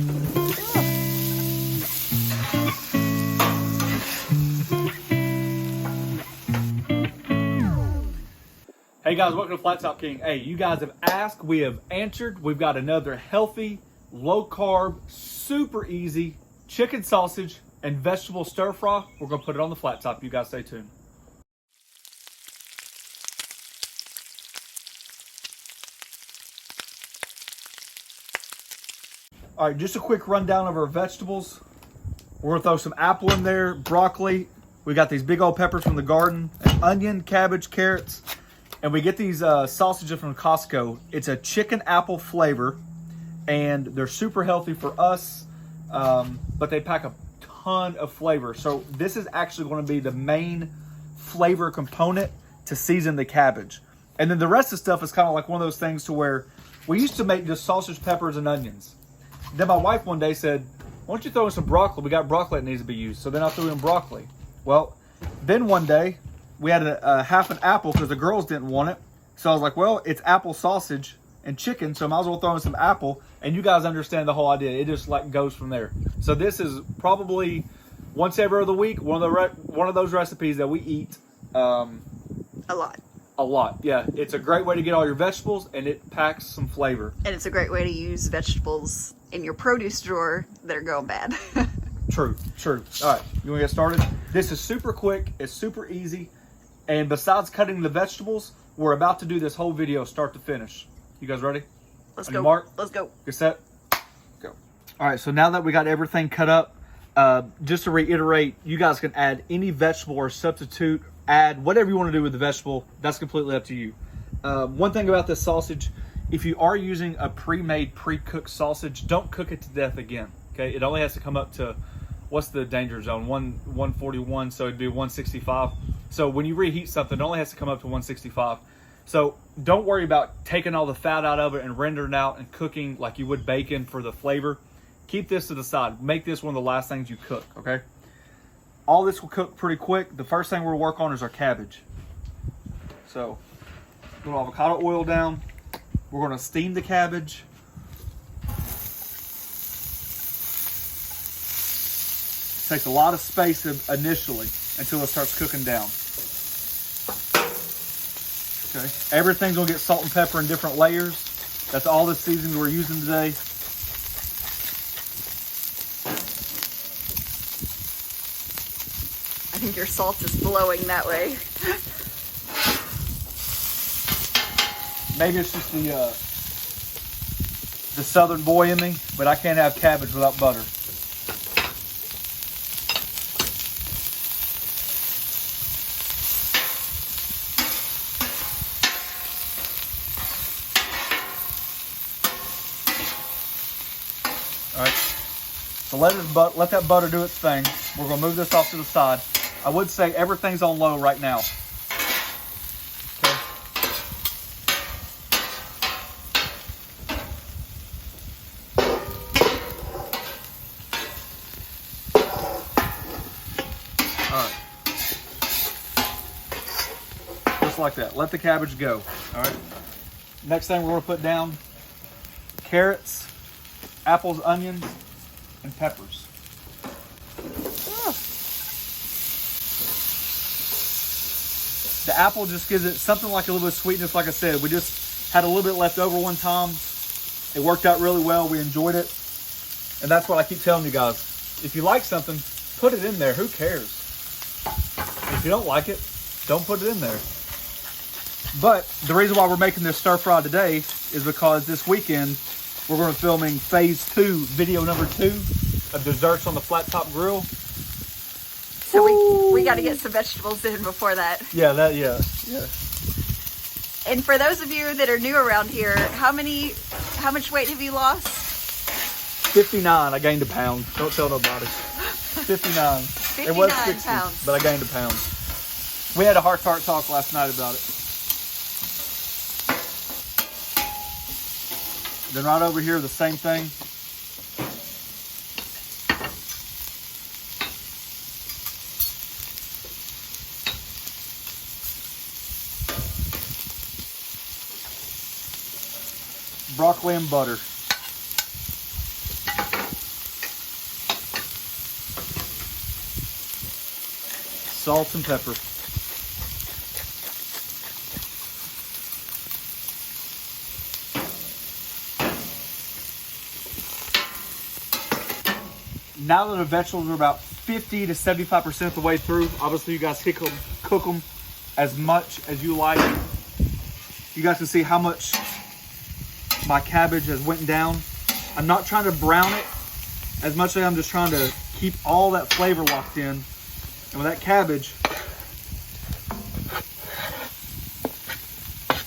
Hey guys, welcome to Flat Top King. Hey, you guys have asked, we have answered. We've got another healthy, low carb, super easy chicken sausage and vegetable stir fry. We're gonna put it on the flat top. You guys stay tuned. All right, just a quick rundown of our vegetables. We're gonna throw some apple in there, broccoli. We got these big old peppers from the garden, an onion, cabbage, carrots. And we get these sausages from Costco. It's a chicken apple flavor, and they're super healthy for us, but they pack a ton of flavor. So this is actually going to be the main flavor component to season the cabbage. And then the rest of the stuff is kind of like one of those things to where we used to make just sausage, peppers, and onions. Then my wife one day said, why don't you throw in some broccoli? We got broccoli that needs to be used. So then I threw in broccoli. Well, then one day, we had a half an apple because the girls didn't want it. So I was like, well, it's apple sausage and chicken, so I might as well throw in some apple. And you guys understand the whole idea. It just like goes from there. So this is probably once every other week, one of those recipes that we eat. A lot. Yeah, it's a great way to get all your vegetables, and it packs some flavor. And it's a great way to use vegetables in your produce drawer that are going bad. True. All right, you want to get started? This is super quick. It's super easy. And besides cutting the vegetables, we're about to do this whole video start to finish. You guys ready? Let's On go. your mark? Let's go. Get set. Go. All right, so now that we got everything cut up, just to reiterate, you guys can add any vegetable or substitute, add whatever you want to do with the vegetable. That's completely up to you. One thing about this sausage, if you are using a pre-made, pre-cooked sausage, don't cook it to death again, okay? It only has to come up to, what's the danger zone? 141, so it'd be 165. So when you reheat something, it only has to come up to 165. So don't worry about taking all the fat out of it and rendering it out and cooking like you would bacon for the flavor. Keep this to the side. Make this one of the last things you cook, okay? All this will cook pretty quick. The first thing we'll work on is our cabbage. So, a little avocado oil down. We're gonna steam the cabbage. Takes a lot of space initially until it starts cooking down. Okay, everything's gonna get salt and pepper in different layers. That's all the seasonings we're using today. I think your salt is blowing that way. Maybe it's just the southern boy in me, but I can't have cabbage without butter. All right, so let that butter do its thing. We're gonna move this off to the side. I would say everything's on low right now. Okay. All right, just like that. Let the cabbage go. All right. Next thing we're gonna put down: carrots, apples, onions, and peppers. The apple just gives it something like a little bit of sweetness. Like I said, we just had a little bit left over one time. It worked out really well. We enjoyed it. And that's what I keep telling you guys. If you like something, put it in there. Who cares? If you don't like it, don't put it in there. But the reason why we're making this stir fry today is because this weekend, we're going to be filming phase 2, video number 2 of desserts on the flat top grill. So we got to get some vegetables in before that. Yeah. And for those of you that are new around here, how much weight have you lost? 59. I gained a pound. Don't tell nobody. 59. 59 it was 60, pounds. but I gained a pound. We had a heart-to-heart talk last night about it. Then right over here, the same thing. Broccoli and butter. Salt and pepper. Now that the vegetables are about 50 to 75% of the way through, obviously you guys cook them as much as you like. You guys can see how much my cabbage has went down. I'm not trying to brown it as much as I'm just trying to keep all that flavor locked in. And with that cabbage,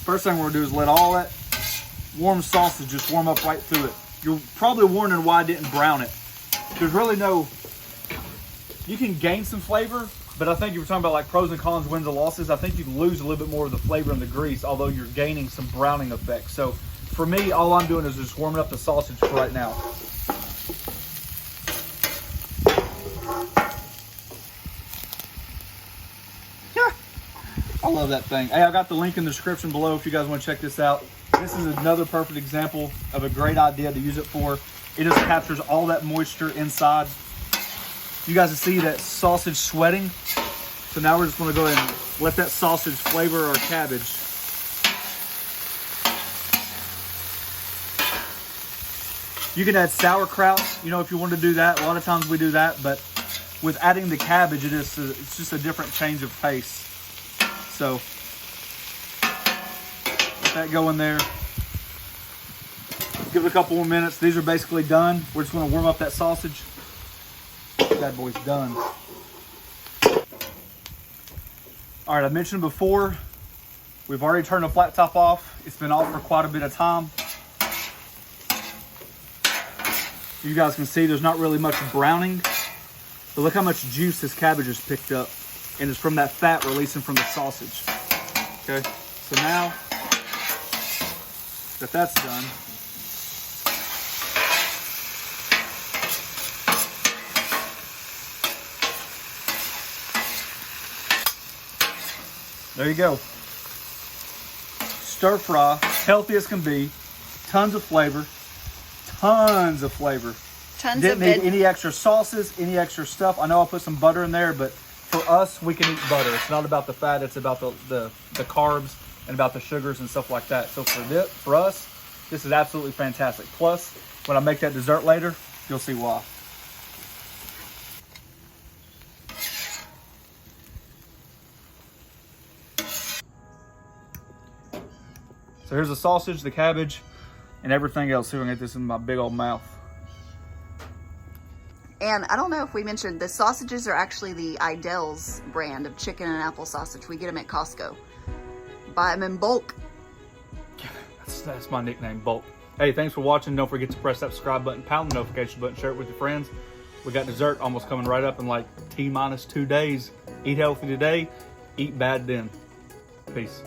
first thing we're gonna do is let all that warm sausage just warm up right through it. You're probably wondering why I didn't brown it. There's really no, you can gain some flavor, but I think if you're talking about like pros and cons, wins and losses, I think you lose a little bit more of the flavor in the grease, although you're gaining some browning effect. So for me, all I'm doing is just warming up the sausage for right now. Yeah, I love that thing. Hey, I got the link in the description below if you guys want to check this out. This is another perfect example of a great idea to use it for. It just captures all that moisture inside. You guys can see that sausage sweating. So now we're just gonna go ahead and let that sausage flavor our cabbage. You can add sauerkraut, you know, if you want to do that. A lot of times we do that, but with adding the cabbage, it's just a different change of pace. So let that go in there. Give it a couple more minutes. These are basically done. We're just going to warm up that sausage. That boy's done. All right, I mentioned before, we've already turned the flat top off. It's been off for quite a bit of time. You guys can see there's not really much browning, but look how much juice this cabbage has picked up, and it's from that fat releasing from the sausage. Okay, so now that that's done, there you go. Stir fry, healthy as can be, tons of flavor. Tons of flavor. Didn't need any extra sauces, any extra stuff. I know I put some butter in there, but for us, we can eat butter. It's not about the fat, it's about the carbs and about the sugars and stuff like that. So for us, this is absolutely fantastic. Plus, when I make that dessert later, you'll see why. So here's the sausage, the cabbage, and everything else. See if I can get this in my big old mouth. And I don't know if we mentioned, the sausages are actually the Aidell's brand of chicken and apple sausage. We get them at Costco. Buy them in bulk. That's my nickname, bulk. Hey, thanks for watching. Don't forget to press that subscribe button, pound the notification button, share it with your friends. We got dessert almost coming right up in like T-2 days. Eat healthy today, eat bad then. Peace.